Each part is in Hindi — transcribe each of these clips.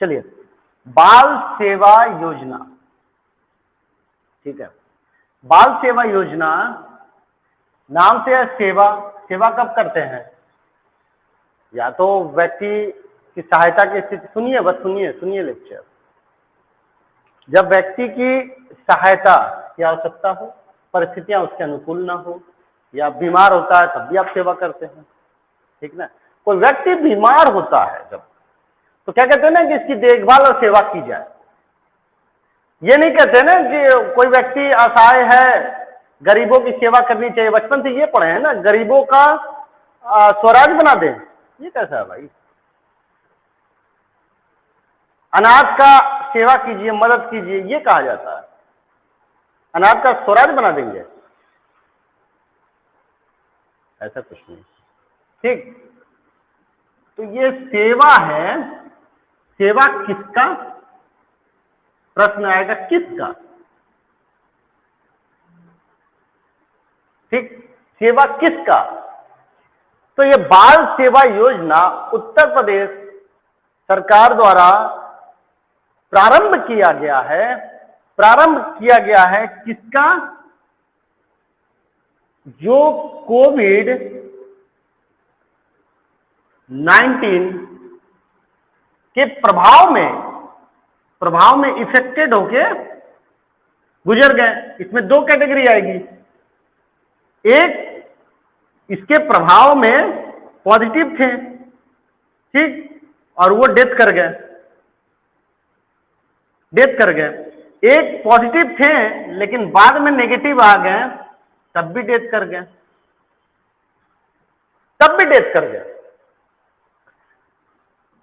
चलिए, बाल सेवा योजना, ठीक है। बाल सेवा योजना नाम से है सेवा। सेवा कब करते हैं? या तो व्यक्ति की सहायता की स्थिति, सुनिए बस सुनिए सुनिए लेक्चर। जब व्यक्ति की सहायता की आवश्यकता हो, परिस्थितियां उसके अनुकूल ना हो, या बीमार होता है तब भी आप सेवा करते हैं, ठीक ना। कोई व्यक्ति बीमार होता है जब, तो क्या कहते हैं ना कि इसकी देखभाल और सेवा की जाए। ये नहीं कहते ना कि कोई व्यक्ति असहाय है, गरीबों की सेवा करनी चाहिए। बचपन से ये पढ़े हैं ना, गरीबों का स्वराज बना दे। ये कैसा है भाई? अनाथ का सेवा कीजिए, मदद कीजिए, ये कहा जाता है। अनाथ का स्वराज बना देंगे, ऐसा कुछ नहीं, ठीक। तो ये सेवा है। सेवा किसका? प्रश्न आएगा किसका, ठीक। सेवा किसका? तो ये बाल सेवा योजना उत्तर प्रदेश सरकार द्वारा प्रारंभ किया गया है। प्रारंभ किया गया है किसका? जो कोविड-19 के प्रभाव में इफेक्टेड होके गुजर गए। इसमें दो कैटेगरी आएगी। एक, इसके प्रभाव में पॉजिटिव थे, ठीक, और वो डेथ कर गए। एक पॉजिटिव थे लेकिन बाद में नेगेटिव आ गए, तब भी डेथ कर गए।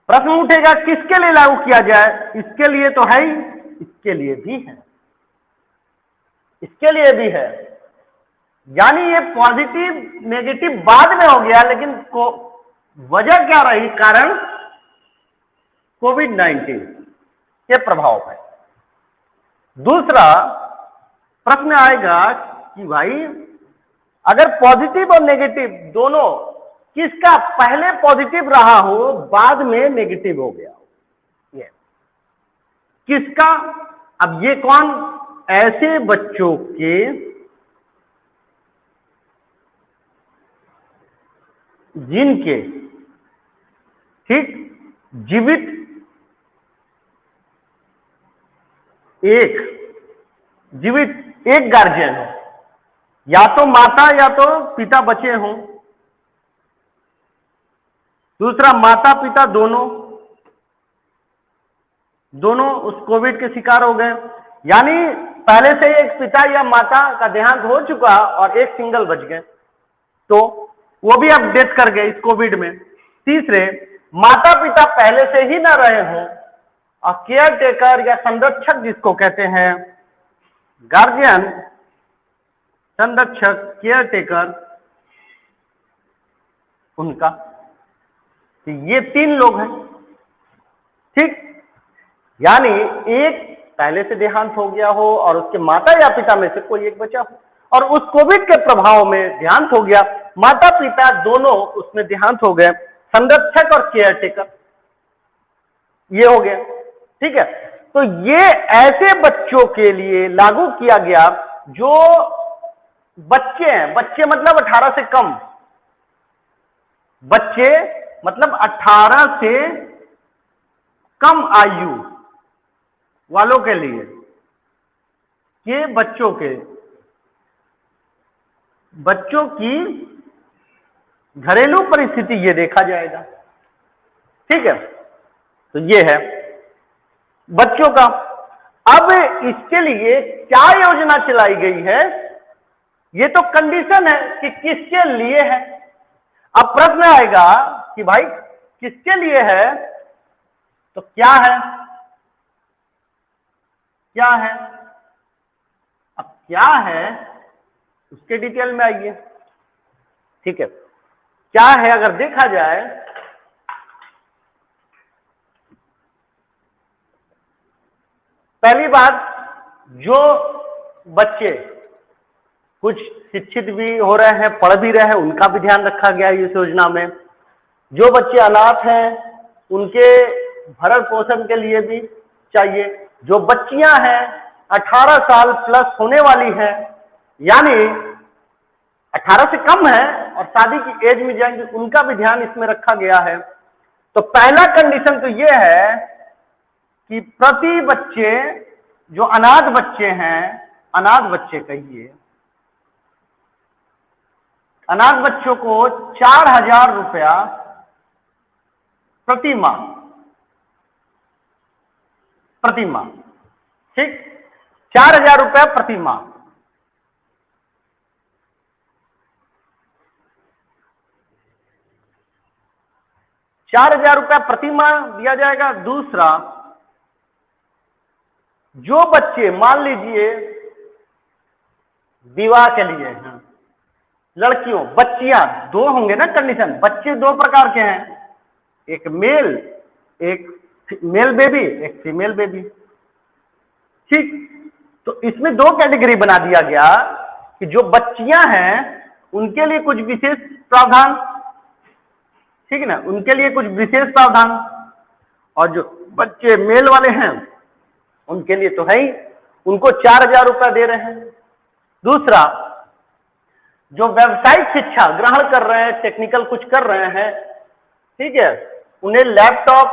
प्रश्न उठेगा किसके लिए लागू किया जाए? इसके लिए तो है ही, इसके लिए भी है। यानी ये पॉजिटिव नेगेटिव बाद में हो गया, लेकिन वजह क्या रही? कारण कोविड-19 के प्रभाव में। दूसरा प्रश्न आएगा कि भाई अगर पॉजिटिव और नेगेटिव दोनों, किसका पहले पॉजिटिव रहा हो बाद में नेगेटिव हो गया हो, ये किसका? अब ये कौन? ऐसे बच्चों के जिनके, ठीक, जीवित एक गार्जियन हो, या तो माता या तो पिता बचे हों। दूसरा, माता पिता दोनों उस कोविड के शिकार हो गए, यानी पहले से एक पिता या माता का देहांत हो चुका और एक सिंगल बच गए, तो वो भी अब डेथ कर गए इस कोविड में। तीसरे, माता पिता पहले से ही ना रहे हों और केयर टेकर या संरक्षक जिसको कहते हैं, गार्जियन, संरक्षक, केयर टेकर, उनका, तो ये 3 लोग हैं, ठीक। यानी एक पहले से देहांत हो गया हो और उसके माता या पिता में से कोई एक बचा हो, और उस कोविड के प्रभाव में देहांत हो गया, माता पिता दोनों उसमें देहांत हो गए, संरक्षक और केयर टेकर, ये हो गया, ठीक है। तो ये ऐसे बच्चों के लिए लागू किया गया जो बच्चे हैं। बच्चे मतलब 18 से कम, बच्चे मतलब 18 से कम आयु वालों के लिए, ये बच्चों की घरेलू परिस्थिति ये देखा जाएगा, ठीक है। तो ये है बच्चों का। अब इसके लिए क्या योजना चलाई गई है, ये तो कंडीशन है कि किसके लिए है। अब प्रश्न आएगा कि भाई किसके लिए है, तो क्या है? अब क्या है उसके डिटेल में आइए, ठीक है। क्या है अगर देखा जाए, पहली बात, जो बच्चे कुछ शिक्षित भी हो रहे हैं, पढ़ भी रहे हैं, उनका भी ध्यान रखा गया है इस योजना में। जो बच्चे अनाथ हैं उनके भरण पोषण के लिए भी चाहिए। जो बच्चियां हैं 18 साल प्लस होने वाली हैं, यानी 18 से कम है और शादी की एज में जाएंगे, उनका भी ध्यान इसमें रखा गया है। तो पहला कंडीशन तो यह है कि प्रति बच्चे, जो अनाथ बच्चे हैं, अनाथ बच्चे कहिए, अनाथ बच्चों को 4,000 रुपया प्रति माह, ठीक, 4,000 रुपया प्रति माह। ₹4,000 प्रति माह दिया जाएगा। दूसरा, जो बच्चे मान लीजिए विवाह के लिए हैं, लड़कियों, बच्चियां दो होंगे ना कंडीशन, बच्चे दो प्रकार के हैं, एक मेल बेबी, एक फीमेल बेबी, ठीक। तो इसमें दो कैटेगरी बना दिया गया कि जो बच्चियां हैं उनके लिए कुछ विशेष प्रावधान, ठीक है ना, उनके लिए कुछ विशेष प्रावधान, और जो बच्चे मेल वाले हैं उनके लिए तो है ही, उनको 4,000 रुपया दे रहे हैं। दूसरा, जो व्यावसायिक शिक्षा ग्रहण कर रहे हैं, टेक्निकल कुछ कर रहे हैं, ठीक है, उन्हें लैपटॉप,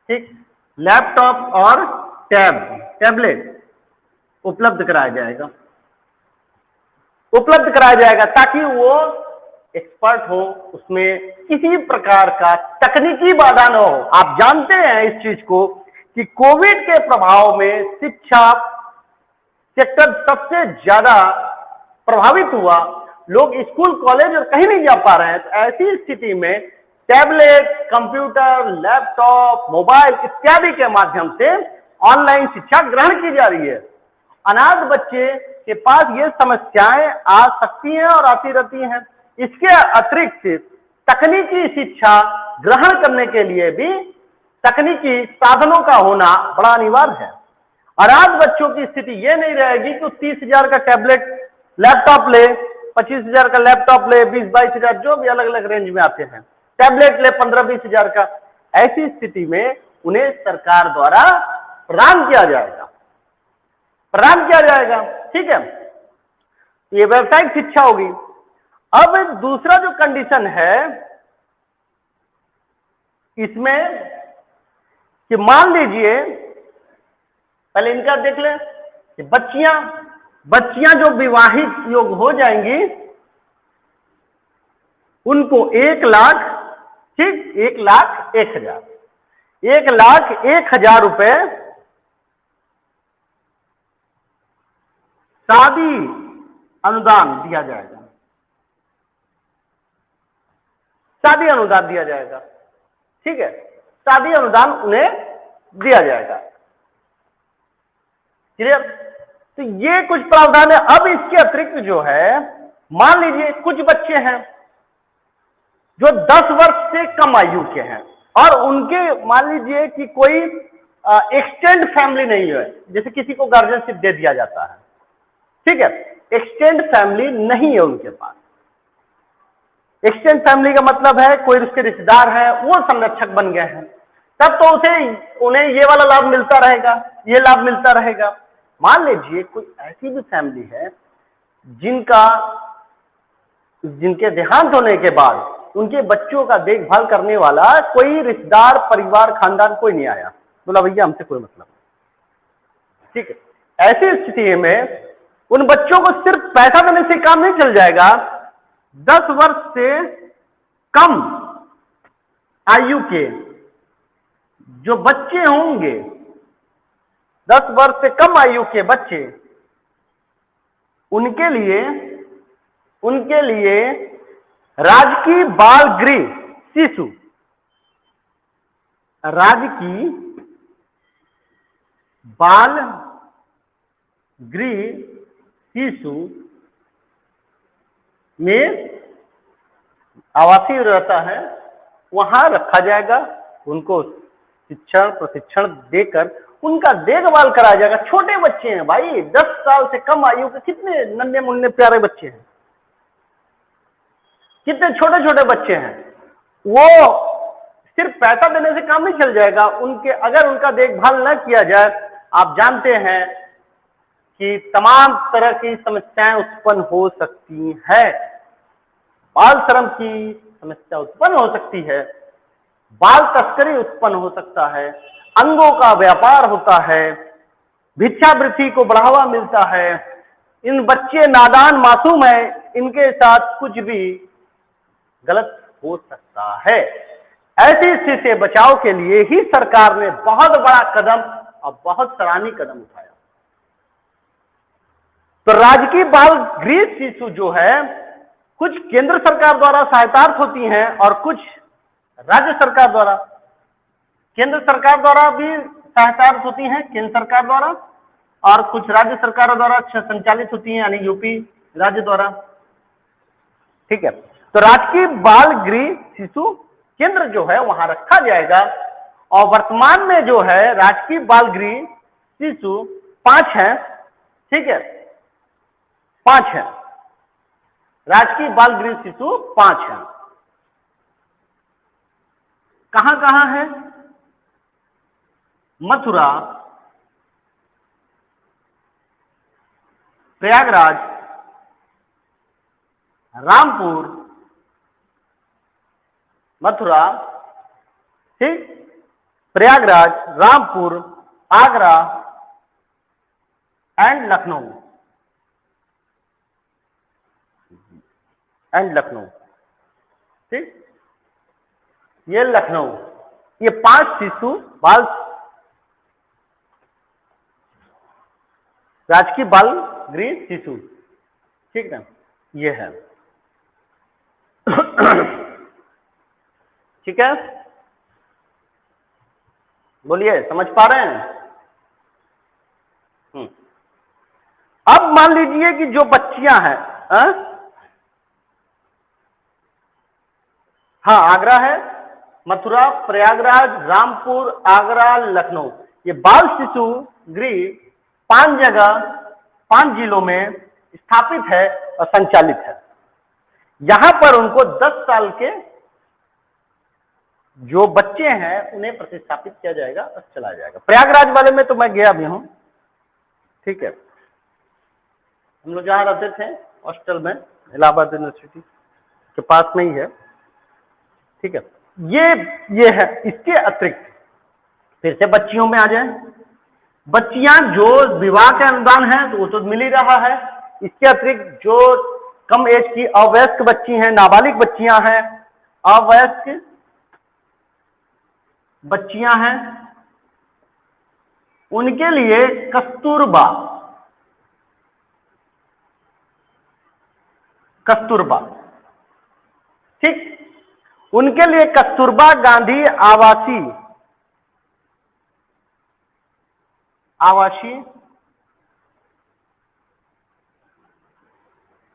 ठीक, लैपटॉप और टैबलेट उपलब्ध कराया जाएगा ताकि वो एक्सपर्ट हो, उसमें किसी प्रकार का तकनीकी बाधा न हो। आप जानते हैं इस चीज को कि कोविड के प्रभाव में शिक्षा सेक्टर सबसे ज्यादा प्रभावित हुआ, लोग स्कूल कॉलेज और कहीं नहीं जा पा रहे हैं। तो ऐसी स्थिति में टैबलेट, कंप्यूटर, लैपटॉप, मोबाइल इत्यादि के माध्यम से ऑनलाइन शिक्षा ग्रहण की जा रही है। अनाथ बच्चे के पास ये समस्याएं आ सकती हैं और आती रहती हैं। इसके अतिरिक्त तकनीकी शिक्षा ग्रहण करने के लिए भी तकनीकी साधनों का होना बड़ा अनिवार्य है। अनाथ बच्चों की स्थिति ये नहीं रहेगी कि 30,000 का टैबलेट, लैपटॉप ले, 25,000 का लैपटॉप ले, 20-22,000 जो भी अलग अलग रेंज में आते हैं, टैबलेट ले 15-20,000 का। ऐसी स्थिति में उन्हें सरकार द्वारा प्रदान किया जाएगा, ठीक है। ये व्यावसायिक शिक्षा होगी। अब दूसरा जो कंडीशन है इसमें कि मान लीजिए, पहले इनका देख लें कि बच्चियां जो विवाहित योग हो जाएंगी उनको 1,00,000, ठीक, 1,01,000, 1,01,000 रुपए शादी अनुदान दिया जाएगा, शादी अनुदान दिया जाएगा, ठीक है, शादी अनुदान उन्हें दिया जाएगा। क्लियर? तो ये कुछ प्रावधान है। अब इसके अतिरिक्त जो है, मान लीजिए कुछ बच्चे हैं जो 10 वर्ष से कम आयु के हैं और उनके मान लीजिए कि कोई एक्सटेंड फैमिली नहीं है, जैसे किसी को गार्जियनशिप दे दिया जाता है, ठीक है, एक्सटेंड फैमिली नहीं है उनके पास। एक्सटेंड फैमिली का मतलब है कोई उसके रिश्तेदार है, वो संरक्षक बन गए हैं, तब तो उन्हें ये वाला लाभ मिलता रहेगा, ये लाभ मिलता रहेगा। मान लीजिए कोई ऐसी भी फैमिली है जिनके देहांत होने के बाद उनके बच्चों का देखभाल करने वाला कोई रिश्तेदार, परिवार, खानदान कोई नहीं आया, बोला भैया हमसे कोई मतलब नहीं, ठीक है। ऐसी स्थिति में उन बच्चों को सिर्फ पैसा देने से काम नहीं चल जाएगा। 10 वर्ष से कम आयु के जो बच्चे होंगे, 10 वर्ष से कम आयु के बच्चे, उनके लिए राजकीय बाल गृह शिशु, राजकीय बाल गृह शिशु में आवासीय रहता है, वहां रखा जाएगा। उनको शिक्षण प्रशिक्षण देकर उनका देखभाल कराया जाएगा। छोटे बच्चे हैं भाई, 10 साल से कम आयु के कितने नन्हे मुन्ने प्यारे बच्चे हैं, कितने छोटे छोटे बच्चे हैं। वो सिर्फ पैसा देने से काम नहीं चल जाएगा, उनके अगर उनका देखभाल न किया जाए, आप जानते हैं कि तमाम तरह की समस्याएं उत्पन्न हो सकती है। बाल श्रम की समस्या उत्पन्न हो सकती है, बाल तस्करी उत्पन्न हो सकता है, अंगों का व्यापार होता है, भिक्षावृत्ति को बढ़ावा मिलता है। इन बच्चे नादान मासूम हैं, इनके साथ कुछ भी गलत हो सकता है। ऐसी स्थिति से बचाव के लिए ही सरकार ने बहुत बड़ा कदम और बहुत सराहनीय कदम उठाया। तो राजकीय बाल गृह शिशु जो है, कुछ केंद्र सरकार द्वारा सहायतार्थ होती हैं और कुछ राज्य सरकार द्वारा। केंद्र सरकार द्वारा भी सहायतार्थ होती हैं, केंद्र सरकार द्वारा, और कुछ राज्य सरकारों द्वारा संचालित होती हैं, यानी यूपी राज्य द्वारा। ठीक है, तो राजकीय बाल गृह शिशु केंद्र जो है वहां रखा जाएगा। और वर्तमान में जो है राजकीय बाल गृह शिशु 5 हैं। ठीक है, 5 हैं, राजकीय बाल गृह शिशु 5 हैं। कहां कहां है? मथुरा, प्रयागराज, रामपुर, मथुरा, ठीक, प्रयागराज, रामपुर, आगरा एंड लखनऊ, ठीक, ये लखनऊ, ये 5 शिशु बाल राजकीय बाल गृह शिशु, ठीक है, ये है। ठीक है, बोलिए, समझ पा रहे हैं? अब मान लीजिए कि जो बच्चियां हैं, हाँ, आगरा है, मथुरा, प्रयागराज, रामपुर, आगरा, लखनऊ, ये बाल शिशु गृह 5 जगह 5 जिलों में स्थापित है और संचालित है। यहां पर उनको 10 साल के जो बच्चे हैं उन्हें प्रतिस्थापित किया जाएगा और चलाया जाएगा। प्रयागराज वाले में तो मैं गया भी हूं। ठीक है, हम लोग जहां रहते थे हॉस्टल में, इलाहाबाद यूनिवर्सिटी के पास में ही है। ठीक है, ये है। इसके अतिरिक्त फिर से बच्चियों में आ जाए, बच्चियां जो विवाह के अनुदान है तो वो तो मिल ही रहा है। इसके अतिरिक्त जो कम एज की अवयस्क बच्ची हैं, नाबालिग बच्चियां हैं, अवयस्क बच्चियां हैं, उनके लिए कस्तूरबा ठीक, उनके लिए कस्तूरबा गांधी आवासीय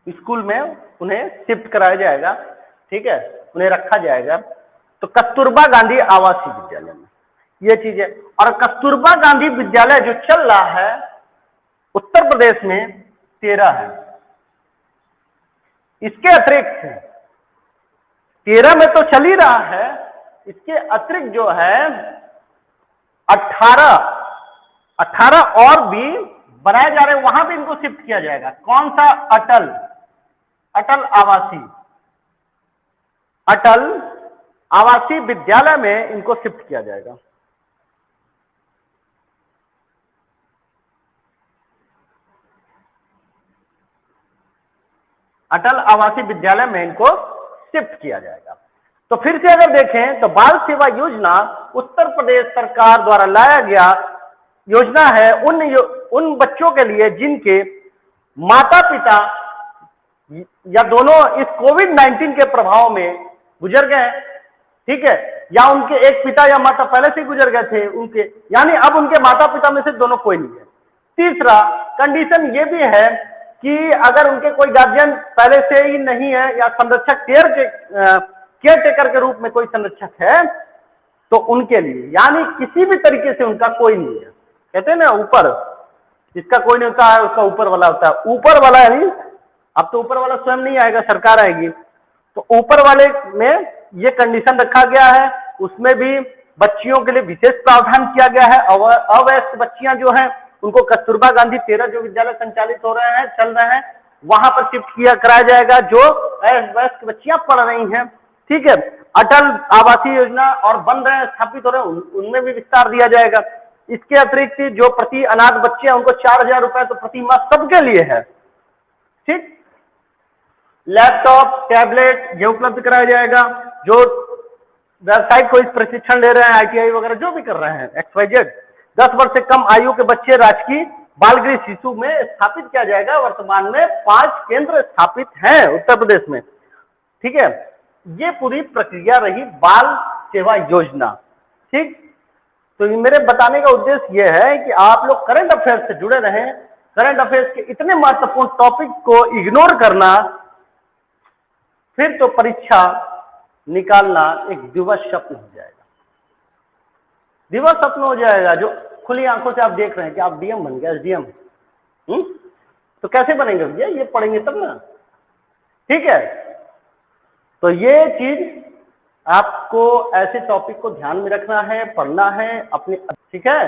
स्कूल में उन्हें शिफ्ट कराया जाएगा। ठीक है, उन्हें रखा जाएगा। तो कस्तूरबा गांधी आवासीय विद्यालय में ये चीज है। और कस्तूरबा गांधी विद्यालय जो चल रहा है उत्तर प्रदेश में 13 है। इसके अतिरिक्त 13 में तो चल ही रहा है, इसके अतिरिक्त जो है 18 और भी बनाए जा रहे हैं, वहां भी इनको शिफ्ट किया जाएगा। कौन सा? अटल आवासीय विद्यालय में इनको शिफ्ट किया जाएगा। अटल आवासीय विद्यालय में इनको शिफ्ट किया जाएगा। तो फिर से अगर देखें तो बाल सेवा योजना उत्तर प्रदेश सरकार द्वारा लाया गया योजना है उन बच्चों के लिए जिनके माता पिता या दोनों इस कोविड-19 के प्रभाव में गुजर गए। ठीक है, या उनके एक पिता या माता पहले से गुजर गए थे उनके, यानी अब उनके माता पिता में से दोनों कोई नहीं है। तीसरा कंडीशन ये भी है कि अगर उनके कोई गार्जियन पहले से ही नहीं है या संरक्षक केयर टेकर के रूप में कोई संरक्षक है तो उनके लिए, यानी किसी भी तरीके से उनका कोई नहीं है। कहते हैं ना ऊपर, जिसका कोई नहीं होता है उसका ऊपर वाला होता है। ऊपर वाला ही, अब तो ऊपर वाला स्वयं नहीं आएगा, सरकार आएगी। तो ऊपर वाले में ये कंडीशन रखा गया है, उसमें भी बच्चियों के लिए विशेष प्रावधान किया गया है। अवयस्क बच्चियां जो हैं उनको कस्तूरबा गांधी 13 जो विद्यालय संचालित हो रहे हैं, चल रहे हैं, वहां पर शिफ्ट किया कराया जाएगा जो अवयस्क बच्चियां पढ़ रही हैं। ठीक है, अटल आवासीय योजना और बन रहे हैं, स्थापित हो रहे हैं, उनमें भी विस्तार दिया जाएगा। इसके अतिरिक्त जो प्रति अनाथ बच्चे हैं उनको 4,000 रुपए तो प्रति माह सबके लिए है। ठीक, लैपटॉप, टैबलेट ये उपलब्ध कराया जाएगा। जो व्यवसायिक कोई प्रशिक्षण ले रहे हैं, आईटीआई वगैरह जो भी कर रहे हैं, XYZ, 10 वर्ष से कम आयु के बच्चे राजकीय बाल गृह शिशु में स्थापित किया जाएगा। वर्तमान में 5 केंद्र स्थापित हैं उत्तर प्रदेश में। ठीक है, ये पूरी प्रक्रिया रही बाल सेवा योजना। ठीक, तो मेरे बताने का उद्देश्य यह है कि आप लोग करंट अफेयर्स से जुड़े रहें। करंट अफेयर्स के इतने महत्वपूर्ण टॉपिक को इग्नोर करना, फिर तो परीक्षा निकालना एक दिवस स्वप्न हो जाएगा। दिवस स्वप्न हो जाएगा, जो खुली आंखों से आप देख रहे हैं कि आप डीएम बन गए, एसडीएम। तो कैसे बनेंगे भैया, ये पढ़ेंगे तब ना। ठीक है, तो ये चीज आपको ऐसे टॉपिक को ध्यान में रखना है, पढ़ना है अपने। ठीक है।